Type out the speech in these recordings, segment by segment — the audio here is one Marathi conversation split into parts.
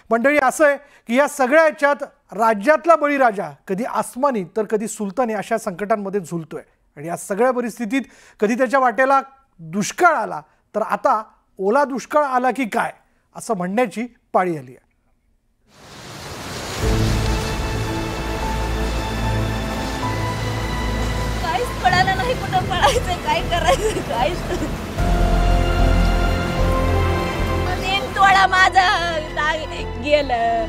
मंडळी, असं आहे की या सगळ्या याच्यात राज्यातला बळीराजा कधी आसमानी तर कधी सुलतानी अशा संकटांमध्ये झुलतोय आणि या सगळ्या परिस्थितीत कधी त्याच्या वाटेला दुष्काळ आला तर आता ओला दुष्काळ आला की काय असं म्हणण्याची पाळी आली आहे. काहीच कळालं नाही कुठं पळायचं, काय करायचं, काहीच. तोडा माझा गेलं.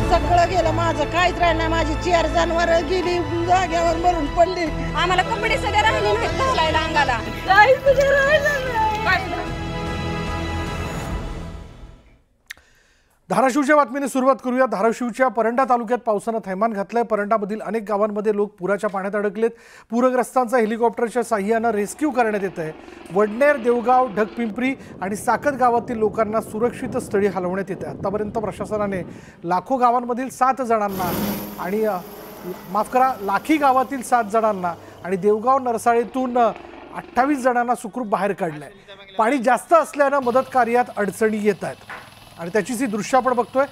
सगळं गेलं माझं, काहीच राहिलं नाही. माझी 4 जनावर गेली, जाग्यावर मरून पडली. आम्हाला कपडे सगळे राहिले नाहीत घालायला अंगाला, काहीच राहिलं नाही. धाराशिवच्या बातमीने सुरुवात करूया. धाराशिवच्या परंडा तालुक्यात पावसानं थैमान घातलंय. परंडामधील अनेक गावांमध्ये लोक पुराच्या पाण्यात अडकलेत. पूरग्रस्तांचा हेलिकॉप्टरच्या साह्यानं रेस्क्यू करण्यात येत आहे. वडनेर, देवगाव, ढगपिंपरी आणि साकत गावातील लोकांना सुरक्षित स्थळी हलवण्यात येत आहे. आतापर्यंत प्रशासनाने लाखो गावांमधील 7 जणांना आणि लाखी गावातील 7 जणांना आणि देवगाव नरसाळेतून 28 जणांना सुखरूप बाहेर काढलंय. पाणी जास्त असल्यानं मदत कार्यात अडचणी येत आहेत आणि त्याचीच ही दृश्य आपण बघतोय.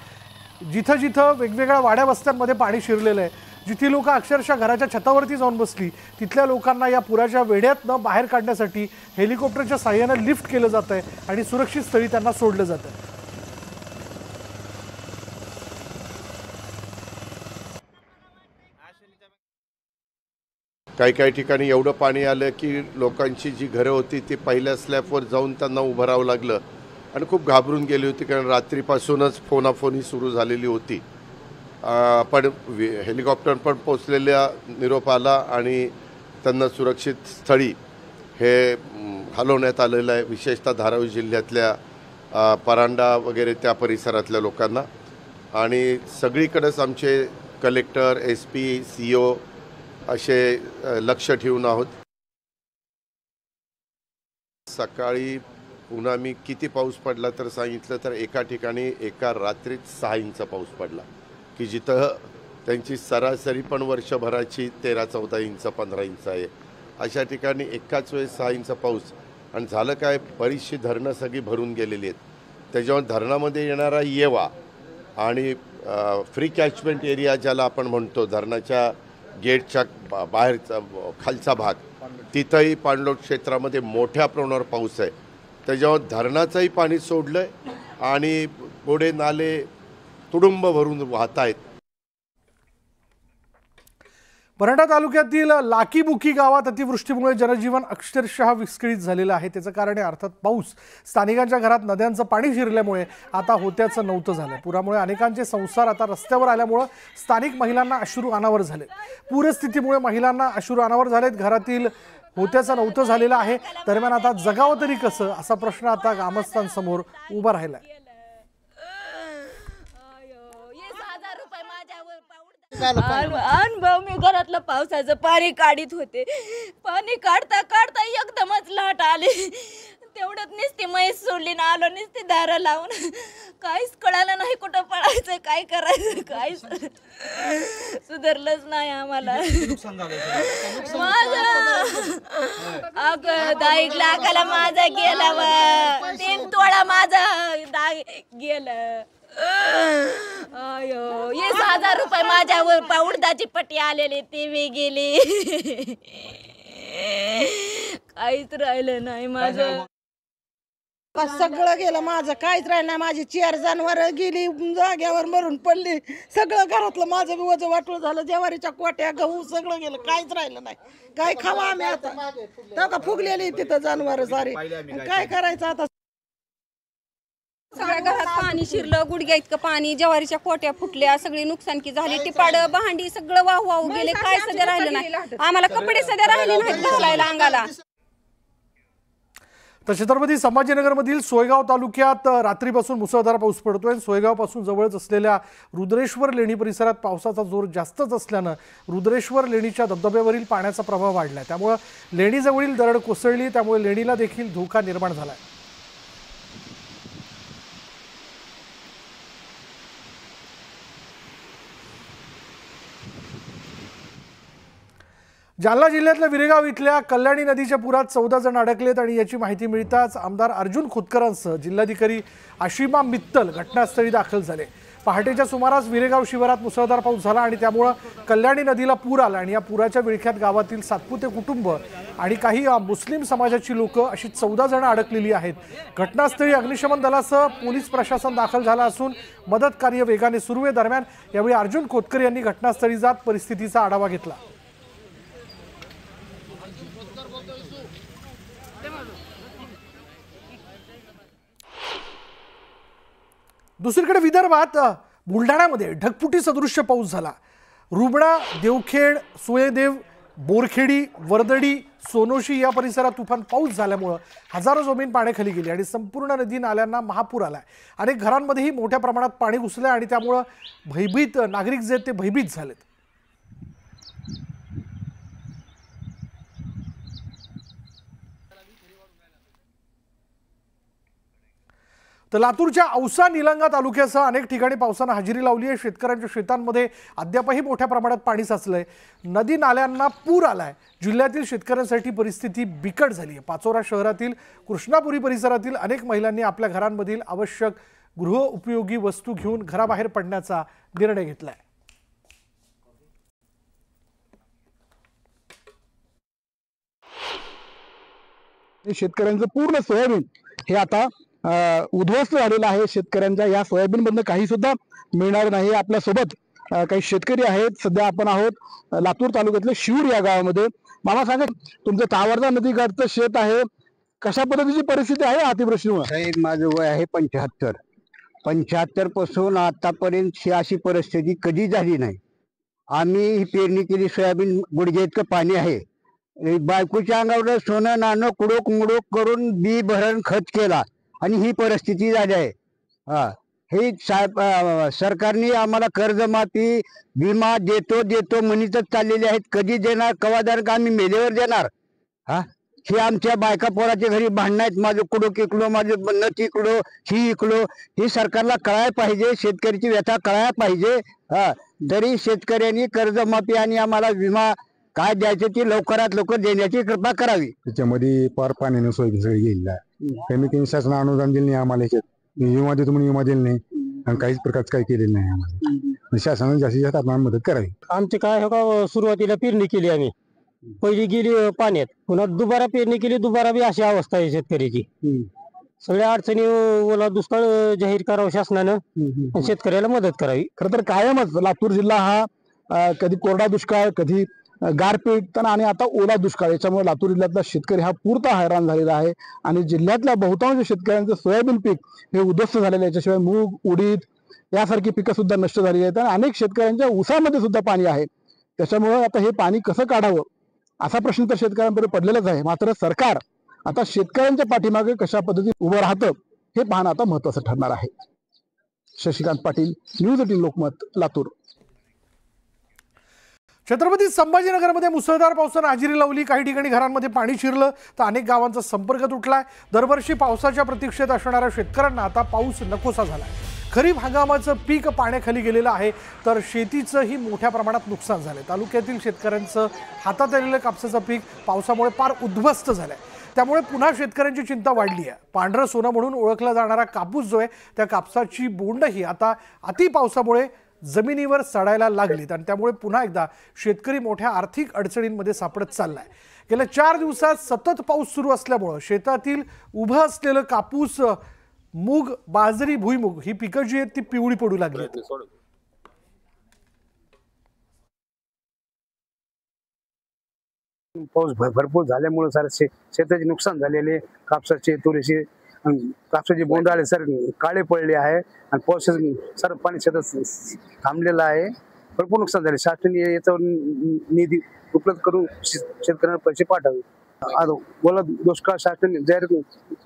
जिथं जिथं वेगवेगळ्या वाड्या वस्त्यांमध्ये पाणी शिरलेलं आहे, जिथे लोक अक्षरशः घराच्या छतावरती जाऊन बसली, तिथल्या लोकांना या पुराच्या वेढ्यातनं बाहेर काढण्यासाठी हेलिकॉप्टरच्या साह्यानं लिफ्ट केलं जात आहे आणि सुरक्षित स्थळी त्यांना सोडलं जातं. काही ठिकाणी एवढं पाणी आलं की लोकांची जी घरं होती ती पहिल्या स्लॅबवर जाऊन त्यांना उभं राहावं लागलं आणि खूप घाबरून गेली होती, कारण रात्रीपासूनच फोनाफोनी सुरू झालेली होती. पण हेलिकॉप्टर पण पोचलेल्या निरोप आला आणि त्यांना सुरक्षित स्थळी हे हलवण्यात आलेलं आहे. विशेषतः धाराशिव जिल्ह्यातल्या परांडा वगैरे त्या परिसरातल्या लोकांना. आणि सगळीकडेच आमचे कलेक्टर, SP, CO असे लक्ष ठेवून आहोत. सकाळी पुन्हा मी किती पाऊस पडला तर सांगितलं तर एका ठिकाणी एका रात्रीत 6 इंच पाऊस पडला, की जिथं त्यांची सरासरी पण वर्षभराची 13-14 इंच 15 इंच आहे. अशा ठिकाणी एकाच वेळेस 6 इंच पाऊस. आणि झालं काय, बरीचशी धरणं सगळी भरून गेलेली आहेत. त्याच्यावर धरणामध्ये येणारा येवा आणि फ्री कॅचमेंट एरिया ज्याला आपण म्हणतो, धरणाच्या गेटच्या बाहेरचा खालचा भाग, तिथंही पाणलोट क्षेत्रामध्ये मोठ्या प्रमाणावर पाऊस आहे. त्याच्यावर धरणाचंही पाणी सोडलंय आणि गोडे नाले तुडुंब भरून वाहत आहेत. परंडा तालुक्यातील लाकीबुकी गावात अतिवृष्टीमुळे जनजीवन अक्षरशः विस्कळीत झालेलं आहे. त्याचं कारण आहे अर्थात पाऊस. स्थानिकांच्या घरात नद्यांचं पाणी शिरल्यामुळे आता होत्याचं नव्हतं झालं. पुरामुळे अनेकांचे संसार आता रस्त्यावर आल्यामुळं स्थानिक महिलांना अश्रू अनावर झाले. पूरस्थितीमुळे महिलांना अश्रू अनावर झालेत. घरातील होत्याचं नव्हतं झालेलं आहे. दरम्यान आता जगावं तरी कसं असा प्रश्न आता ग्रामस्थांसमोर उभा राहिला आहे. अनुभव, मी घरातलं पावसाचं पाणी काढीत होते. पाणी काढता काढता एकदमच लाट आली. तेवढ्यात नुसती म्हैस सोडली ना आलो, नुसती दारं लावून. काहीच कळालं नाही कुठं पळायचं, काय करायचं, काहीच सुधारलंच नाही आम्हाला. माझं 10 लाखाला माझा गेला, 3 तोळा माझा गेलं. 20,000 रुपये माझ्यावर उडदाची पट्टी आलेली ती मी गेली. काहीच राहिलं नाही माझं. सगळं गेलं माझं, काहीच राहिलं नाही. माझी 4 जनावर गेली, जाग्यावर मरून पडली. सगळं घरातलं माझं वजन वाटलं झालं. ज्वारीच्या कोट्या, गहू सगळं गेलं, काहीच राहिलं नाही. काय खावा आम्ही आता? तेव्हा फुगलेली तिथं जनावर सारी. काय करायचं आता? सगळ्या घरात पाणी शिरलं, गुडघ्या इतकं पाणी. ज्वारीच्या कोट्या फुटल्या, सगळी नुकसानकी झाली. टिपाड, भांडी सगळं वाहू गेले. काय सध्या राहिलं नाही. आम्हाला कपडे सध्या राहिले नाहीत घालायला अंगाला. तर छत्रपती संभाजीनगरमधील सोयगाव तालुक्यात रात्रीपासून मुसळधार पाऊस पडतोय. सोयगावपासून जवळच असलेल्या रुद्रेश्वर लेणी परिसरात पावसाचा जोर जास्तच असल्यानं रुद्रेश्वर लेणीच्या धबधब्यावरील पाण्याचा प्रभाव वाढलाय. त्यामुळे लेणीजवळील दरड कोसळली. त्यामुळे लेणीला देखील धोका निर्माण झालाय. जालना जिल्ह्यातल्या विरेगाव इथल्या कल्याणी नदीच्या पुरात 14 जण अडकलेत आणि याची माहिती मिळताच आमदार अर्जुन खोतकरांसह जिल्हाधिकारी आशिमा मित्तल घटनास्थळी दाखल झाले। पहाटेच्या सुमारास विरेगाव शिवारात मुसळधार पाऊस झाला आणि त्यामुळे कल्याणी नदीला पूर आला आणि या पुराच्या विळख्यात गावातील सातपुते कुटुंब आणि काही मुस्लिम समाजाची लोक अशी 14 जण अडकलेली आहेत। घटनास्थळी अग्निशमन दलासह पोलीस प्रशासन दाखल झाला असून मदत कार्य वेगाने सुरू आहे। दरम्यान यावेळी अर्जुन खोतकर यांनी घटनास्थळी जात परिस्थितीचा आढावा घेतला। दुसरीकडे विदर्भात बुलढाण्यामध्ये ढगफुटी सदृश्य पाऊस झाला। रुबणा, देवखेड, सुयदेव, बोरखेडी, वर्दडी, सोनोशी या परिसरात तुफान पाऊस झाल्यामुळे हजारो जमीन पाण्याखाली गेली आणि संपूर्ण नदी नाल्यांना महापूर आलाय। अनेक घरांमध्येही मोठ्या प्रमाणात पाणी घुसले आणि त्यामुळे भयभीत नागरिक जे ते भयभीत झालेत। तर लातूरच्या औसा निलंगा तालुक्यासह अनेक ठिकाणी पावसाने हजेरी लावली आहे। शेतकऱ्यांच्या शेतांमध्ये अद्यापही मोठ्या प्रमाणात पाणी साचलंय। नदी नाल्यांना पूर आलाय। जिल्ह्यातील शेतकऱ्यांसाठी परिस्थिती बिकट झाली आहे। पाचोरा शहरातील कृष्णापुरी परिसरातील अनेक महिलांनी आपल्या घरांमधील आवश्यक गृह उपयोगी वस्तू घेऊन घराबाहेर पडण्याचा निर्णय घेतलाय। शेतकऱ्यांचं पूर्ण सोयाबीन हे आता उद्ध्वस्त झालेलं आहे। शेतकऱ्यांच्या या सोयाबीन मधनं काही सुद्धा मिळणार नाही। आपल्या सोबत काही शेतकरी आहेत। सध्या आपण आहोत लातूर तालुक्यातले शिऊर या गावामध्ये। मामा सांगा, तुमचं तावरदा नदीकाठचं शेत आहे, कशा पद्धतीची परिस्थिती आहे अतिवृष्टीमुळे? साहेब, माझं वय आहे 75 पासून आतापर्यंत अशी परिस्थिती कधी झाली नाही। आम्ही ही पेरणी केली, सोयाबीन गुडघे इतकं पाणी आहे। बायकोच्या अंगावर सोनं नाणं कुडोक मुडोक करून बी भरण खत केला आणि ही परिस्थिती झाली आहे। हे सरकारने आम्हाला कर्जमाफी विमा देतो म्हणतच चाललेले आहेत। कधी देणार, कवा देणार, का आम्ही मेलेवर देणार? हे आमच्या बायका पोराच्या घरी भांडण आहेत। माझं कुडोक इकलो, माझं नट इकलो, ही इकलो। ही सरकारला कळायला पाहिजे, शेतकऱ्याची व्यथा कळायला पाहिजे। तरी शेतकऱ्यांनी कर्जमाफी आणि आम्हाला विमा काय द्यायचे ती लवकरात लवकर देण्याची कृपा करावी। त्याच्यामध्ये पार पाण्याने सोयाबीन सगळी गेलेली आहे। कमी कमी शासन अनुदान दिले नाही आम्हाला, विमा देतो म्हणून विमा दिले नाही आणि काहीच प्रकारचं काही केलेलं नाही आम्हाला। शासनाने जास्तीत जास्त आपल्याला मदत करावी। आमची काय हो का, सुरुवातीला पेरणी केली आम्ही, पहिली गेली पाण्यात, पुन्हा दुबारा पेरणी केली, दुबारा बी अशी अवस्था आहे शेतकऱ्याची। सगळ्या अडचणी, ओला दुष्काळ जाहीर करावं शासनानं आणि शेतकऱ्याला मदत करावी। खरं तर कायमच लातूर जिल्हा हा कधी कोरडा दुष्काळ, कधी गारपीट आणि आता ओला दुष्काळ, याच्यामुळे लातूर जिल्ह्यातला शेतकरी हा पूर्णतः हैराण झालेला आहे आणि जिल्ह्यातल्या बहुतांश शेतकऱ्यांचं सोयाबीन पीक हे उद्ध्वस्त झालेलं आहे। याच्याशिवाय मूग, उडीद यासारखी पिकं सुद्धा नष्ट झालेली आहेत आणि अनेक शेतकऱ्यांच्या ऊसामध्ये सुद्धा पाणी आहे। त्याच्यामुळे आता हे पाणी कसं काढावं असा प्रश्न तर शेतकऱ्यांपुढे पडलेलाच आहे। मात्र सरकार आता शेतकऱ्यांच्या पाठीमागे कशा पद्धतीने उभं राहतं हे पाहणं आता महत्वाचं ठरणार आहे। शशिकांत पाटील, न्यूज 18 लोकमत, लातूर। छत्रपती संभाजीनगरमध्ये मुसळधार पावसाने हजेरी लावली। काही ठिकाणी घरांमध्ये पाणी शिरलं तर अनेक गावांचा संपर्क तुटलाय। दरवर्षी पावसाच्या प्रतीक्षेत असणाऱ्या शेतकऱ्यांना आता पाऊस नकोसा झालाय। खरीप हंगामाचं पीक पाण्याखाली गेलेलं आहे तर शेतीचंही मोठ्या प्रमाणात नुकसान झालंय। तालुक्यातील शेतकऱ्यांचं हातात आलेलं कापसाचं पीक पावसामुळे फार उद्ध्वस्त झालंय। त्यामुळे पुन्हा शेतकऱ्यांची चिंता वाढली आहे। पांढरं सोनं म्हणून ओळखला जाणारा कापूस जो आहे त्या कापसाची बोंडही आता अति पावसामुळे जमिनीवर सडायला लागलीत आणि त्यामुळे पुन्हा एकदा शेतकरी मोठ्या आर्थिक अडचणींमध्ये सापडत चाललाय। गेल्या 4 दिवसात सतत पाऊस सुरू असल्यामुळे शेतातील उभं असलेलं कापूस, मूग, बाजरी, भुईमूग ही पिकं जी आहेत ती पिवळी पडू लागली आहेत। पाऊस भरपूर झाल्यामुळे सारे शेताचे नुकसान झालेले, कापसाचे, तुरीचे, कापसाचे बोंडाळे सर काळे पडले आहे आणि पाऊस सर पाणी शेतात थांबलेलं आहे। भरपूर नुकसान झाले। शासनाने याच्यावर निधी उपलब्ध करून शेतकऱ्यांना पैसे पाठावे। ओला दुष्काळ शासनाने जाहीर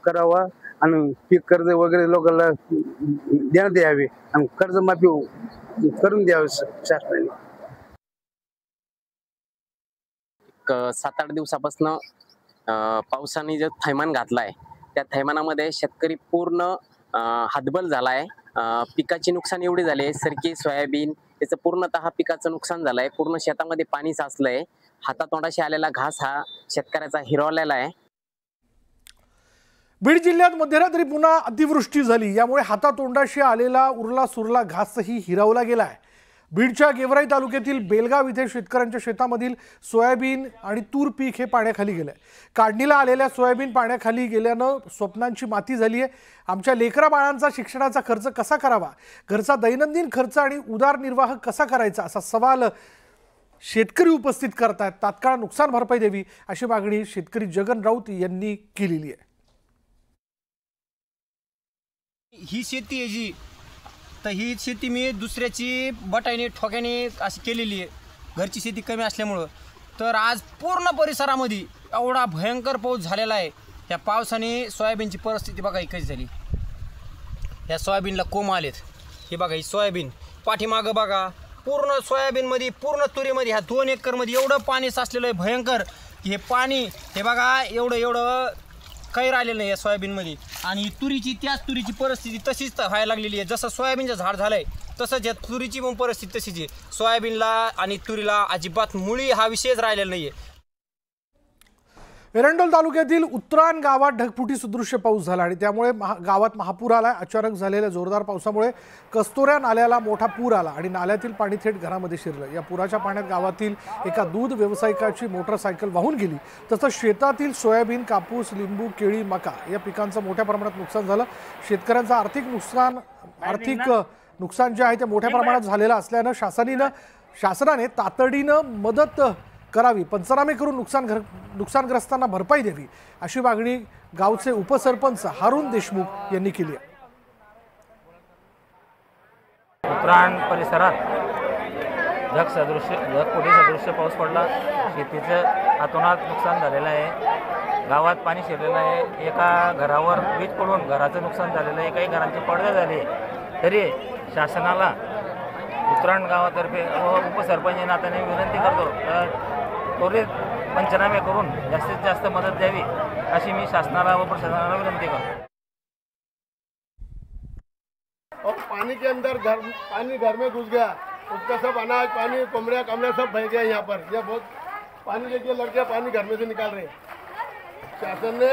करावा आणि पीक कर्ज वगैरे लोकांना देण्यात यावे आणि कर्जमाफी करून द्यावी शासनाने। 7-8 दिवसापासून पावसाने जो थैमान घातलाय त्या थैमानामध्ये शेतकरी पूर्ण हातबल झालाय। पिकाची नुकसान एवढी झाली, सरकी सोयाबीन त्याचं पूर्णतः पिकाचं नुकसान झालंय। पूर्ण शेतामध्ये पाणी साचलंय हातातोंडाशी आलेला घास हा शेतकऱ्याचा हिरावलेला आहे. बीड जिल्ह्यात मध्यरात्री पुन्हा अतिवृष्टी झाली, यामुळे हातातोंडाशी आलेला उरला सुरला घासही हिरावला गेलाय. बीडच्या गेवराई तालुक्यातील बेलगाव इथे शेतकऱ्यांच्या शेतामधील सोयाबीन आणि तूर पीक हे पाण्याखाली गेलंय. काढणीला आलेल्या सोयाबीन पाण्याखाली गेल्यानं स्वप्नांची माती झाली आहे. आमच्या लेकरा बाळांचा शिक्षणाचा खर्च कसा करावा, घरचा दैनंदिन खर्च आणि उदरनिर्वाह कसा करायचा, असा सवाल शेतकरी उपस्थित करतायत. तात्काळ नुकसान भरपाई द्यावी अशी मागणी शेतकरी जगन राऊत यांनी केलेली आहे. ही शेती आहे जी, तर ही शेती मी दुसऱ्याची बटाईने ठोक्याने अशी केलेली आहे. घरची शेती कमी असल्यामुळं तर आज पूर्ण परिसरामध्ये एवढा भयंकर पाऊस झालेला आहे. या पावसाने सोयाबीनची परिस्थिती बघा ही कशी झाली. या सोयाबीनला कोंब आलेत. हे बघा ही सोयाबीन पाठीमागं बघा, पूर्ण सोयाबीनमध्ये पूर्ण तुरीमध्ये ह्या 2 एकरमध्ये एवढं पाणी साचलेलं आहे भयंकर. हे पाणी हे बघा एवढं काही राहिलेलं नाही या सोयाबीनमध्ये. आणि तुरीची त्याच तुरीची परिस्थिती तशीच व्हायला लागलेली आहे. जसं सोयाबीनचं झाड झालंय तसंच या तुरीची पण परिस्थिती तशीच आहे. सोयाबीनला आणि तुरीला अजिबात मुळी हा विषयच राहिलेला नाहीये. एरंडोल तालुक्यातील उतराण गावात ढगफुटी सदृश्य पाऊस झाला आणि त्यामुळे गावात महापूर आला. अचानक झालेल्या जोरदार पावसामुळे कस्तोऱ्या नाल्याला मोठा पूर आला आणि नाल्यातील पाणी थेट घरामध्ये शिरलं. या पुराच्या पाण्यात गावातील एका दूध व्यावसायिकाची मोटरसायकल वाहून गेली. तसंच शेतातील सोयाबीन, कापूस, लिंबू, केळी, मका या पिकांचं मोठ्या प्रमाणात नुकसान झालं. शेतकऱ्यांचं आर्थिक नुकसान जे आहे ते मोठ्या प्रमाणात झालेलं असल्यानं शासनाने तातडीनं मदत करावी, पंचनामे करून नुकसानग्रस्तांना भरपाई द्यावी अशी मागणी गावचे उपसरपंच हारून देशमुख यांनी केली आहे. उतराण परिसरात ढगफुटी सदृश्य पाऊस पडला. शेतीचं अतोनात नुकसान झालेलं आहे. गावात पाणी शिरलेलं आहे. एका घरावर वीज पडून घराचं नुकसान झालेलं आहे. काही घरांचे पडझड झाले. तरी शासनाला उतराण गावातर्फे व उपसरपंच नात्याने विनंती करतो तर त्वरित पंचनामे करून जास्तीत जास्त मदत द्यावी अशी मी शासनाला व प्रशासनाला विनंती करतो. और पानी के अंदर पानी घर में घुस गया, उसका सब अनाज पानी कमरा सब बह गया. यहाँ पर यह बहुत पानी देखिए, लड़कियाँ पानी घर में से निकाल रहे हैं. शासन ने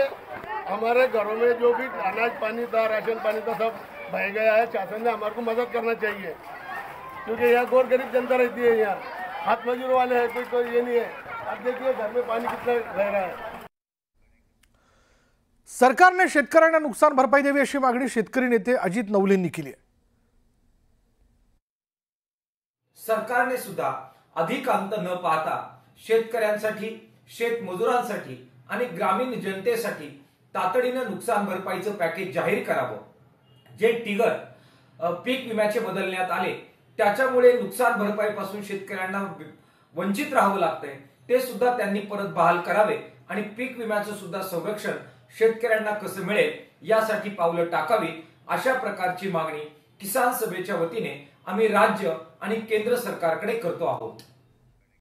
हमारे घरों में जो भी अनाज पानी था, राशन पानी था, सब बह गया है. शासन ने हमारे को मदद करना चाहिए क्योंकि यहाँ गौर गरीब जनता रहती है. यहाँ हाथ मजदूर वाले हैं, कोई ये नहीं है. अब देखिए घर में पानी कितना रह रहा है. सरकारने शेतकऱ्यांना नुकसान भरपाई द्यावी अशी मागणी शेतकरी नेते अजित नवलेंनी केली आहे. सरकारने सुद्धा अधिक अंत न पाहता शेतकऱ्यांसाठी, शेतमजुरांसाठी आणि ग्रामीण जनतेसाठी तातडीनं नुकसान भरपाईचं पॅकेज जाहीर करावं. जे टिगर पीक विम्याचे बदलण्यात आले त्याच्यामुळे नुकसान भरपाईपासून शेतकऱ्यांना वंचित राहावं लागतंय, ते सुद्धा त्यांनी परत बहाल करावे आणि पीक विम्याचं सुद्धा संरक्षण शेतकऱ्यांना कसं मिळेल यासाठी पावलं टाकावी अशा प्रकारची मागणी किसान सभेच्या वतीने आम्ही राज्य आणि केंद्र सरकारकडे करतो आहोत.